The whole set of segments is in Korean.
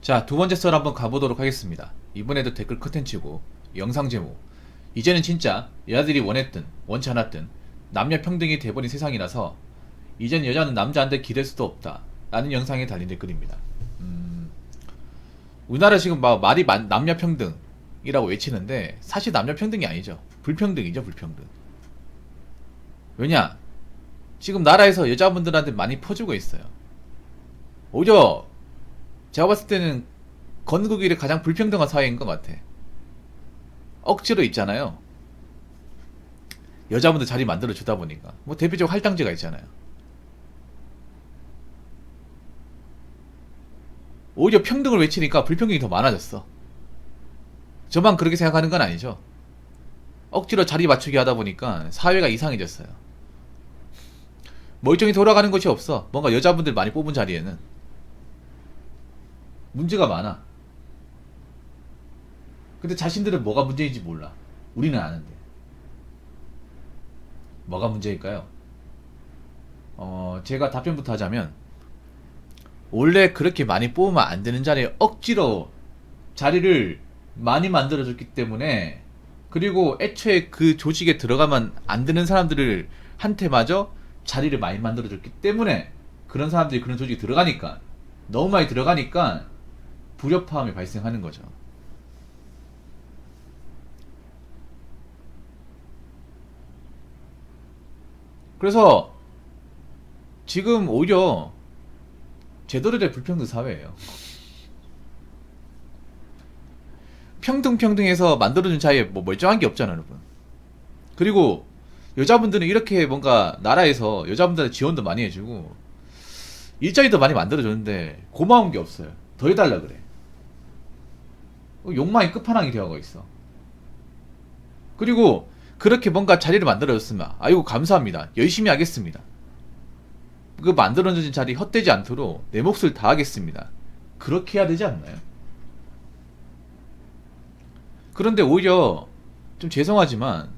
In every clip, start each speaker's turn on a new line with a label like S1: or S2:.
S1: 자, 두 번째 썰 한번 가보도록 하겠습니다. 이번에도 댓글 컨텐츠고 영상 제목, 이제는 진짜 여자들이 원했든 원치 않았든 남녀 평등이 돼버린 세상이라서 이젠 여자는 남자한테 기댈 수도 없다 라는 영상에 달린 댓글입니다. 우리나라 지금 막 말이 남녀 평등이라고 외치는데 사실 남녀 평등이 아니죠. 불평등이죠. 불평등. 왜냐, 지금 나라에서 여자분들한테 많이 퍼주고 있어요. 오히려 제가 봤을 때는 건국일이 가장 불평등한 사회인 것 같아. 억지로 있잖아요. 여자분들 자리 만들어 주다 보니까. 뭐 대표적 할당제가 있잖아요. 오히려 평등을 외치니까 불평등이 더 많아졌어. 저만 그렇게 생각하는 건 아니죠. 억지로 자리 맞추기 하다 보니까 사회가 이상해졌어요. 멀쩡히 돌아가는 것이 없어. 뭔가 여자분들 많이 뽑은 자리에는 문제가 많아. 근데 자신들은 뭐가 문제인지 몰라. 우리는 아는데. 뭐가 문제일까요? 제가 답변부터 하자면, 원래 그렇게 많이 뽑으면 안 되는 자리에 억지로 자리를 많이 만들어줬기 때문에, 그리고 애초에 그 조직에 들어가면 안 되는 사람들을 한테마저 자리를 많이 만들어줬기 때문에 그런 사람들이 그런 조직에 들어가니까, 너무 많이 들어가니까 불협화음이 발생하는 거죠. 그래서 지금 오히려 제대로 된 불평등 사회예요. 평등해서 만들어준 사이에 뭐 멀쩡한 게 없잖아, 여러분. 그리고 여자분들은 이렇게 뭔가 나라에서 여자분들한테 지원도 많이 해주고 일자리도 많이 만들어줬는데 고마운 게 없어요. 더 해달라 그래. 욕망이 끝판왕이 되어가고 있어. 그리고 그렇게 뭔가 자리를 만들어줬으면 아이고 감사합니다. 열심히 하겠습니다. 그 만들어진 자리 헛되지 않도록 내 몫을 다하겠습니다. 그렇게 해야 되지 않나요? 그런데 오히려 좀 죄송하지만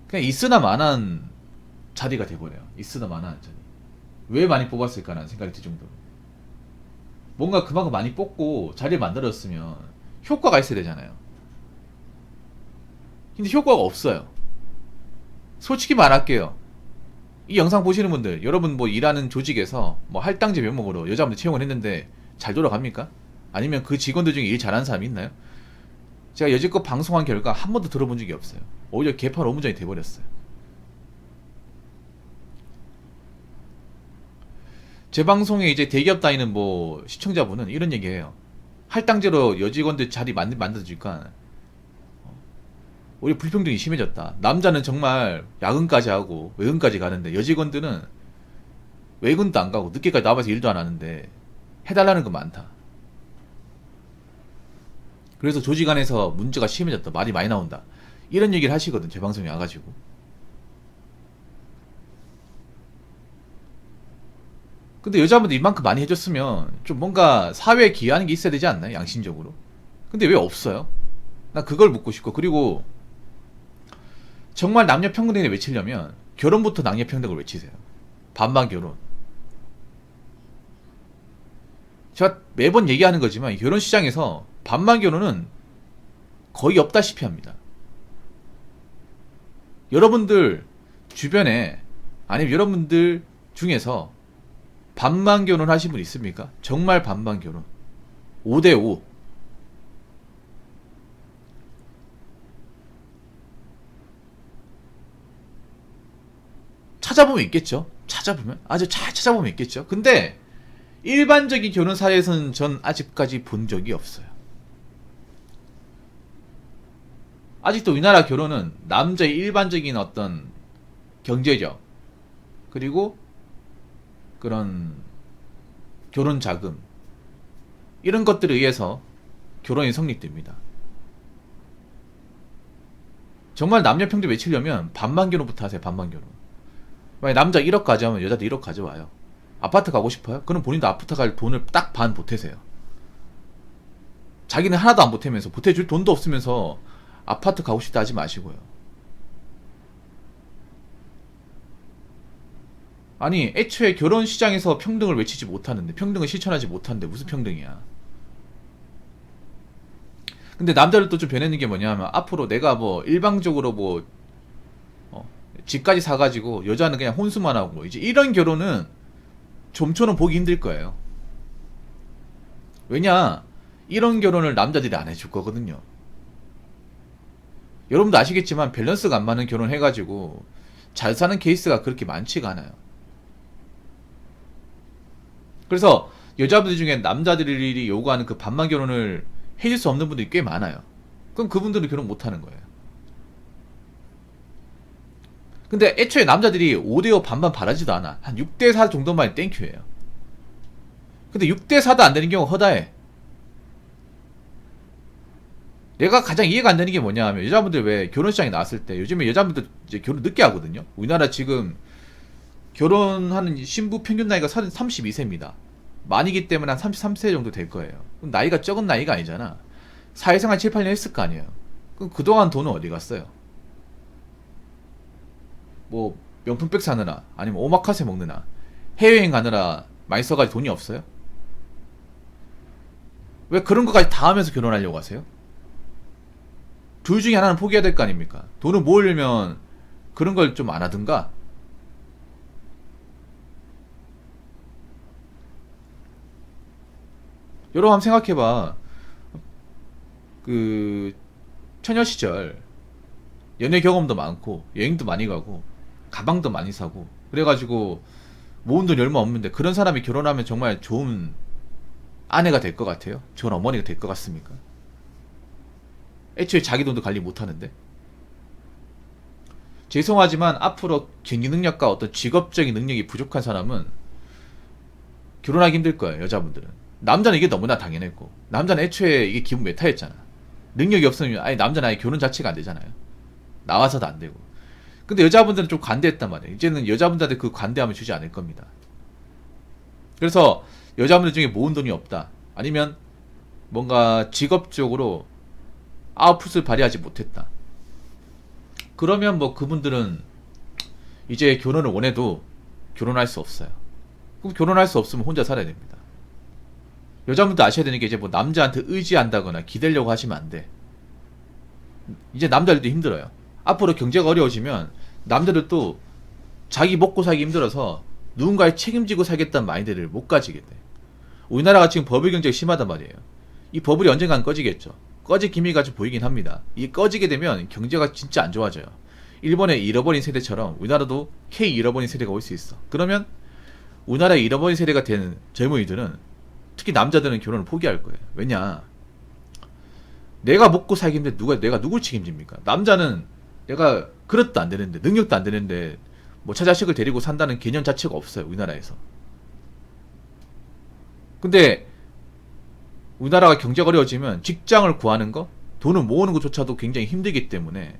S1: 그냥 있으나 마나한 자리가 돼버려요. 있으나 마나한 자리. 왜 많이 뽑았을까라는 생각이 들 정도로. 뭔가 그만큼 많이 뽑고 자리를 만들었으면 효과가 있어야 되잖아요. 근데 효과가 없어요. 솔직히 말할게요. 이 영상 보시는 분들, 여러분 뭐 일하는 조직에서 뭐 할당제 명목으로 여자분들 채용을 했는데 잘 돌아갑니까? 아니면 그 직원들 중에 일 잘하는 사람이 있나요? 제가 여지껏 방송한 결과 한 번도 들어본 적이 없어요. 오히려 개판 오문전이 돼버렸어요. 제 방송에 이제 대기업 다니는 뭐 시청자분은 이런 얘기해요. 할당제로 여직원들 자리 만들어주니까 오히려 불평등이 심해졌다. 남자는 정말 야근까지 하고 외근까지 가는데 여직원들은 외근도 안 가고 늦게까지 나와서 일도 안 하는데 해달라는 거 많다. 그래서 조직 안에서 문제가 심해졌다. 말이 많이 나온다. 이런 얘기를 하시거든. 제 방송에 와가지고. 근데 여자분들 이만큼 많이 해줬으면 좀 뭔가 사회에 기여하는 게 있어야 되지 않나요? 양심적으로. 근데 왜 없어요? 나 그걸 묻고 싶고. 그리고 정말 남녀 평등을 외치려면 결혼부터 남녀 평등을 외치세요. 반반 결혼. 제가 매번 얘기하는 거지만 결혼 시장에서 반반 결혼은 거의 없다시피 합니다. 여러분들 주변에 아니면 여러분들 중에서 반반 결혼 하신 분 있습니까? 정말 반반 결혼. 5대5. 찾아보면 있겠죠. 찾아보면 아주 잘 찾아보면 있겠죠. 근데 일반적인 결혼 사례에서는 전 아직까지 본 적이 없어요. 아직도 우리나라 결혼은 남자의 일반적인 어떤 경제적 그리고 그런 결혼 자금 이런 것들에 의해서 결혼이 성립됩니다. 정말 남녀 평등 외치려면 반반 결혼부터 하세요. 반반 결혼. 만약 남자 1억 가져오면 여자도 1억 가져와요. 아파트 가고 싶어요? 그럼 본인도 아파트 갈 돈을 딱 반 보태세요. 자기는 하나도 안 보태면서 보태줄 돈도 없으면서 아파트 가고 싶다 하지 마시고요. 아니 애초에 결혼 시장에서 평등을 외치지 못하는데 평등을 실천하지 못하는데 무슨 평등이야. 근데 남자들도 좀 변했는 게 뭐냐면 앞으로 내가 뭐 일방적으로 뭐 집까지 사가지고 여자는 그냥 혼수만 하고 이제 이런 결혼은 좀처럼 보기 힘들 거예요. 왜냐, 이런 결혼을 남자들이 안 해줄 거거든요. 여러분도 아시겠지만 밸런스가 안 맞는 결혼 해가지고 잘 사는 케이스가 그렇게 많지가 않아요. 그래서 여자분들 중에 남자들이 요구하는 그 반만 결혼을 해줄 수 없는 분들이 꽤 많아요. 그럼 그분들은 결혼 못 하는 거예요. 근데 애초에 남자들이 5대5 반반 바라지도 않아. 한 6대4 정도만 땡큐예요. 근데 6대4도 안 되는 경우가 허다해. 내가 가장 이해가 안 되는 게 뭐냐 하면 여자분들 왜 결혼식장에 나왔을 때 요즘에 여자분들 이제 결혼 늦게 하거든요. 우리나라 지금 결혼하는 신부 평균 나이가 32세입니다. 만이기 때문에 한 33세 정도 될 거예요. 그럼 나이가 적은 나이가 아니잖아. 사회생활 7, 8년 했을 거 아니에요. 그럼 그동안 돈은 어디 갔어요? 뭐 명품백 사느라 아니면 오마카세 먹느라 해외여행 가느라 많이 써가지고 돈이 없어요? 왜 그런 거까지 다 하면서 결혼하려고 하세요? 둘 중에 하나는 포기해야 될 거 아닙니까? 돈을 모으려면 그런 걸 좀 안 하든가. 여러분 한번 생각해봐. 그 처녀 시절 연애 경험도 많고 여행도 많이 가고 가방도 많이 사고 그래가지고 모은 돈이 얼마 없는데 그런 사람이 결혼하면 정말 좋은 아내가 될 것 같아요? 좋은 어머니가 될 것 같습니까? 애초에 자기 돈도 관리 못하는데. 죄송하지만 앞으로 경기 능력과 어떤 직업적인 능력이 부족한 사람은 결혼하기 힘들 거예요. 여자분들은. 남자는 이게 너무나 당연했고 남자는 애초에 이게 기본 메타였잖아. 능력이 없으면 아예 남자는 아예 결혼 자체가 안 되잖아요. 나와서도 안 되고. 근데 여자분들은 좀 관대했단 말이에요. 이제는 여자분들한테 그 관대함을 주지 않을 겁니다. 그래서 여자분들 중에 모은 돈이 없다, 아니면 뭔가 직업적으로 아웃풋을 발휘하지 못했다, 그러면 뭐 그분들은 이제 결혼을 원해도 결혼할 수 없어요. 그럼 결혼할 수 없으면 혼자 살아야 됩니다. 여자분도 아셔야 되는 게 이제 뭐 남자한테 의지한다거나 기대려고 하시면 안 돼. 이제 남자들도 힘들어요. 앞으로 경제가 어려워지면 남자들도 자기 먹고 살기 힘들어서 누군가를 책임지고 살겠다는 마인드를 못 가지게 돼. 우리나라가 지금 버블 경제가 심하단 말이에요. 이 버블이 언젠간 꺼지겠죠. 꺼질 기미가 좀 보이긴 합니다. 이게 꺼지게 되면 경제가 진짜 안 좋아져요. 일본의 잃어버린 세대처럼 우리나라도 K 잃어버린 세대가 올 수 있어. 그러면 우리나라의 잃어버린 세대가 된 젊은이들은, 특히 남자들은 결혼을 포기할 거예요. 왜냐, 내가 먹고 살기 힘든데 내가 누굴 책임집니까? 남자는 내가 그릇도 안 되는데, 능력도 안 되는데 뭐 처자식을 데리고 산다는 개념 자체가 없어요, 우리나라에서. 근데 우리나라가 경제가 어려워지면 직장을 구하는 거, 돈을 모으는 것조차도 굉장히 힘들기 때문에,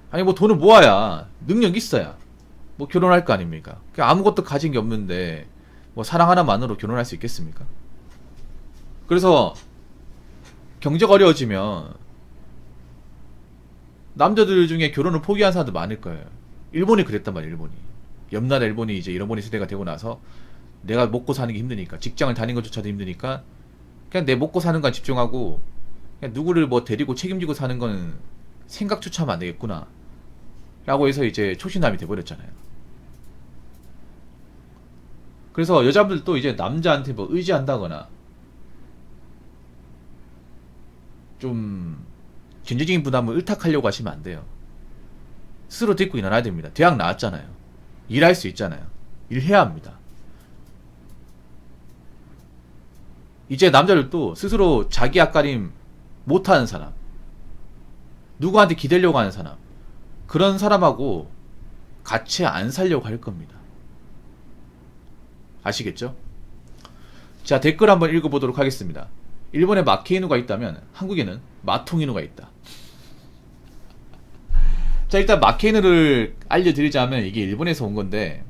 S1: 아니 뭐 돈을 모아야 능력 있어야 뭐 결혼할 거 아닙니까? 아무것도 가진 게 없는데 뭐 사랑 하나만으로 결혼할 수 있겠습니까? 그래서 경제가 어려워지면 남자들 중에 결혼을 포기한 사람도 많을 거예요. 일본이 그랬단 말이에요. 옆 나라 일본이 이제 잃어버린 세대가 되고 나서 내가 먹고 사는 게 힘드니까, 직장을 다니는 것조차도 힘드니까 그냥 내 먹고 사는 건 집중하고 그냥 누구를 뭐 데리고 책임지고 사는 거는 생각조차 하면 안 되겠구나 라고 해서 이제 초신남이 돼버렸잖아요. 그래서 여자분들도 이제 남자한테 뭐 의지한다거나 좀 경제적인 부담을 을탁하려고 하시면 안 돼요. 스스로 딛고 일어나야 됩니다. 대학 나왔잖아요. 일할 수 있잖아요. 일해야 합니다. 이제 남자들도 스스로 자기 앞가림 못하는 사람, 누구한테 기대려고 하는 사람, 그런 사람하고 같이 안 살려고 할 겁니다. 아시겠죠? 자, 댓글 한번 읽어보도록 하겠습니다. 일본에 마케이누가 있다면 한국에는 마통이누가 있다. 자, 일단 마케이누를 알려드리자면 이게 일본에서 온 건데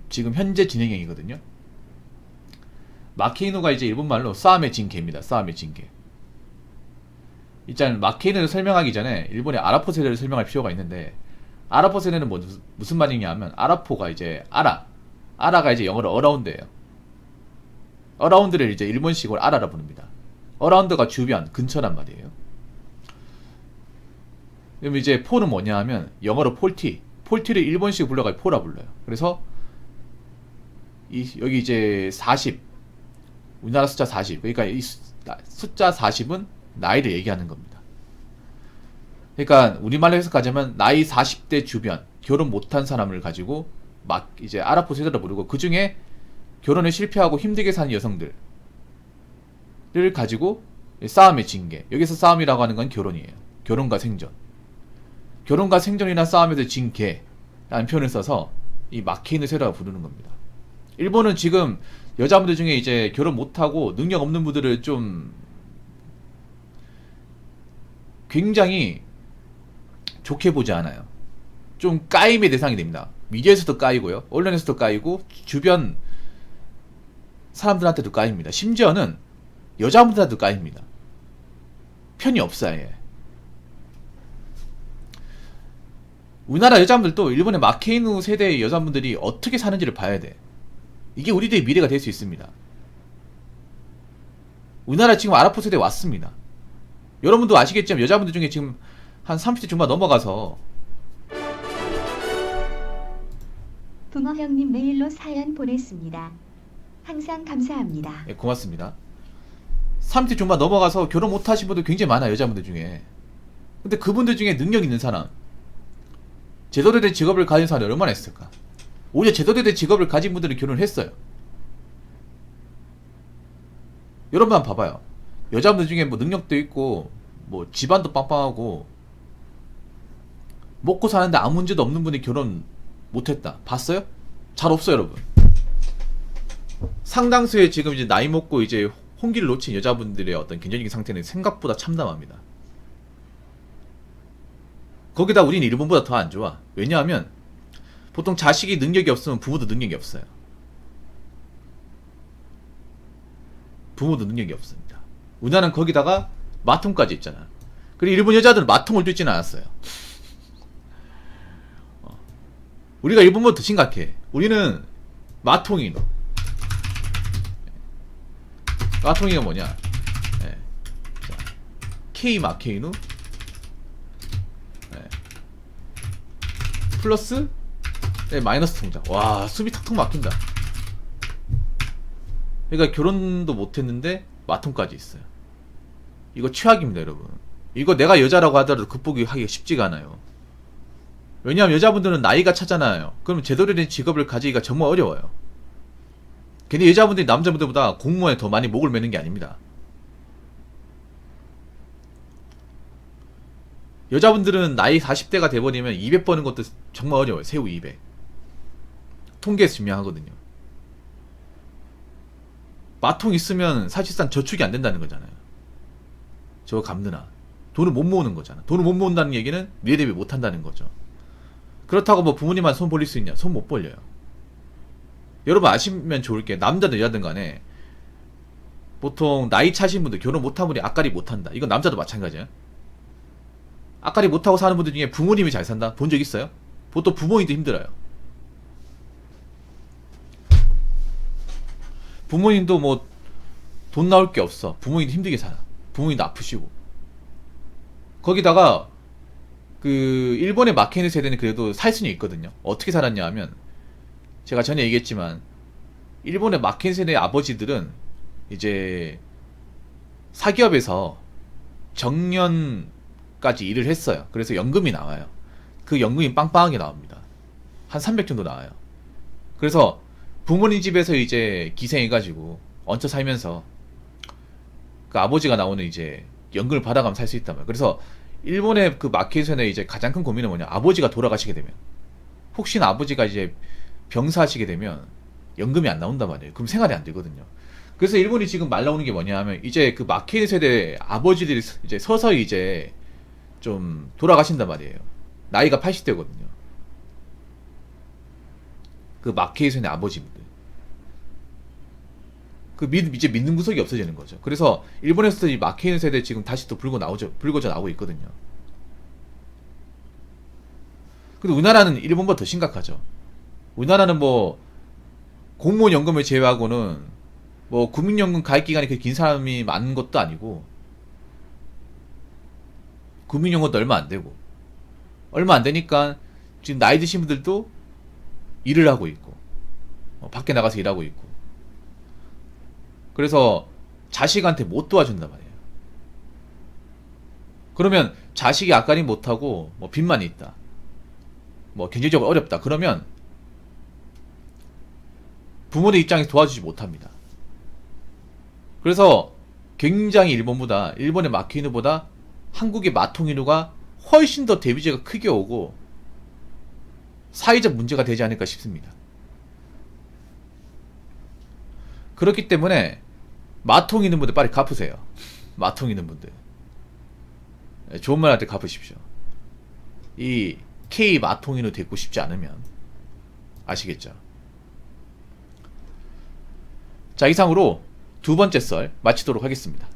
S1: 지금 현재 진행형이거든요. 마케이누가 이제 일본말로 싸움의 징계입니다. 싸움의 징계. 일단 마케이누를 설명하기 전에 일본의 아라포 세대를 설명할 필요가 있는데, 아라포 세대는 뭐 무슨 말이냐 하면, 아라포가 이제 아라가 이제 영어로 어라운드예요. 어라운드를 이제 일본식으로 아라라 부릅니다. 어라운드가 주변, 근처란 말이에요. 그럼 이제 포는 뭐냐 하면 영어로 폴티. 폴티를 일본식 불러가지고 포라 불러요. 그래서 여기 이제 40, 우리나라 숫자 40. 그러니까 이 숫자 40은 나이를 얘기하는 겁니다. 그러니까 우리말로 해석하자면 나이 40대 주변, 결혼 못한 사람을 가지고 막 이제 아랍포 세대로 부르고, 그 중에 결혼에 실패하고 힘들게 사는 여성들을 가지고 싸움의 징계. 여기서 싸움이라고 하는 건 결혼이에요. 결혼과 생존. 결혼과 생존이나 싸움에서 진 개라는 표현을 써서 이 마케이누 세대라고 부르는 겁니다. 일본은 지금 여자분들 중에 이제 결혼 못하고 능력 없는 분들을 좀 굉장히 좋게 보지 않아요. 좀 까임의 대상이 됩니다. 미디어에서도 까이고요, 언론에서도 까이고, 주변 사람들한테도 까입니다. 심지어는 여자분들한테도 까입니다. 편이 없어요. 예. 우리나라 여자분들도 일본의 마케이누 세대의 여자분들이 어떻게 사는지를 봐야 돼. 이게 우리들의 미래가 될 수 있습니다. 우리나라 지금 아랍포 세대에 왔습니다. 여러분도 아시겠지만 여자분들 중에 지금 한 30대 중반 넘어가서.
S2: 부모 형님 메일로 사연 보냈습니다. 항상 감사합니다.
S1: 예, 고맙습니다. 30대 중반 넘어가서 결혼 못하신 분들 굉장히 많아요, 여자분들 중에. 근데 그분들 중에 능력 있는 사람, 제대로 된 직업을 가진 사람이 얼마나 있을까? 오히려 제대로 된 직업을 가진 분들은 결혼을 했어요. 여러분 한번 봐봐요. 여자분들 중에 뭐 능력도 있고 뭐 집안도 빵빵하고 먹고 사는데 아무 문제도 없는 분이 결혼 못했다. 봤어요? 잘 없어요, 여러분. 상당수의 지금 이제 나이 먹고 이제 홍기를 놓친 여자분들의 어떤 경제적인 상태는 생각보다 참담합니다. 거기다 우리는 일본보다 더 안 좋아. 왜냐하면 보통 자식이 능력이 없으면 부모도 능력이 없어요. 부모도 능력이 없습니다. 우리나라는 거기다가 마통까지 있잖아. 그리고 일본 여자들은 마통을 뚫지는 않았어요. 우리가 일본보다 더 심각해. 우리는 마통이노. 마통이가 뭐냐? 네. 자, K 마케이누 네. 플러스 네, 마이너스 통장. 와, 숨이 턱턱 막힌다. 그러니까 결혼도 못했는데 마통까지 있어요. 이거 최악입니다, 여러분. 이거 내가 여자라고 하더라도 극복이 하기가 쉽지가 않아요. 왜냐하면 여자분들은 나이가 차잖아요. 그럼 제대로 된 직업을 가지기가 정말 어려워요. 괜히 여자분들이 남자분들보다 공무원에 더 많이 목을 매는 게 아닙니다. 여자분들은 나이 40대가 돼버리면 200 버는 것도 정말 어려워요. 세후 200. 통계에서 증명하거든요. 마통 있으면 사실상 저축이 안 된다는 거잖아요. 저거 갚느나. 돈을 못 모으는 거잖아. 돈을 못 모은다는 얘기는 미래 대비 못 한다는 거죠. 그렇다고 뭐 부모님만 손 벌릴 수 있냐? 손 못 벌려요. 여러분 아시면 좋을 게, 남자든 여자든 간에 보통 나이 차신 분들, 결혼 못한 분이 앞가리 못한다. 이건 남자도 마찬가지야. 앞가리 못하고 사는 분들 중에 부모님이 잘 산다? 본 적 있어요? 보통 부모님도 힘들어요. 부모님도 뭐 돈 나올 게 없어. 부모님도 힘들게 살아. 부모님도 아프시고. 거기다가 그 일본의 마케이누 세대는 그래도 살 수는 있거든요. 어떻게 살았냐 하면, 제가 전에 얘기했지만 일본의 마케이누 세대의 아버지들은 이제 사기업에서 정년까지 일을 했어요. 그래서 연금이 나와요. 그 연금이 빵빵하게 나옵니다. 한 300 정도 나와요. 그래서 부모님 집에서 이제 기생해가지고 얹혀 살면서 그 아버지가 나오는 이제 연금을 받아가면 살 수 있단 말이에요. 그래서 일본의 그 마케이누의 이제 가장 큰 고민은 뭐냐, 아버지가 돌아가시게 되면, 혹시나 아버지가 이제 병사하시게 되면 연금이 안 나온단 말이에요. 그럼 생활이 안 되거든요. 그래서 일본이 지금 말 나오는 게 뭐냐 하면, 이제 그 마케이누 세대 아버지들이 이제 서서히 이제 좀 돌아가신단 말이에요. 나이가 80대거든요. 그 마케이누 세대 아버지분들. 이제 믿는 구석이 없어지는 거죠. 그래서 일본에서도 이 마케이누 세대 지금 다시 또 불거져 나오고 있거든요. 근데 우리나라는 일본보다 더 심각하죠. 우리나라는 뭐 공무원 연금을 제외하고는 뭐 국민연금 가입 기간이 그렇게 긴 사람이 많은 것도 아니고 국민연금도 얼마 안 되니까 지금 나이 드신 분들도 일을 하고 있고 밖에 나가서 일하고 있고 그래서 자식한테 못 도와준단 말이에요. 그러면 자식이 앞가림 못하고 뭐 빚만 있다, 뭐 경제적으로 어렵다 그러면 부모의 입장에서 도와주지 못합니다. 그래서 굉장히 일본의 마케인우보다 한국의 마통인우가 훨씬 더 데미지가 크게 오고 사회적 문제가 되지 않을까 싶습니다. 그렇기 때문에 마통인우 분들 빨리 갚으세요. 마통인우 분들 좋은 말 할 때 갚으십시오. 이 K 마통인우 되고 싶지 않으면 아시겠죠? 자, 이상으로 두 번째 썰 마치도록 하겠습니다.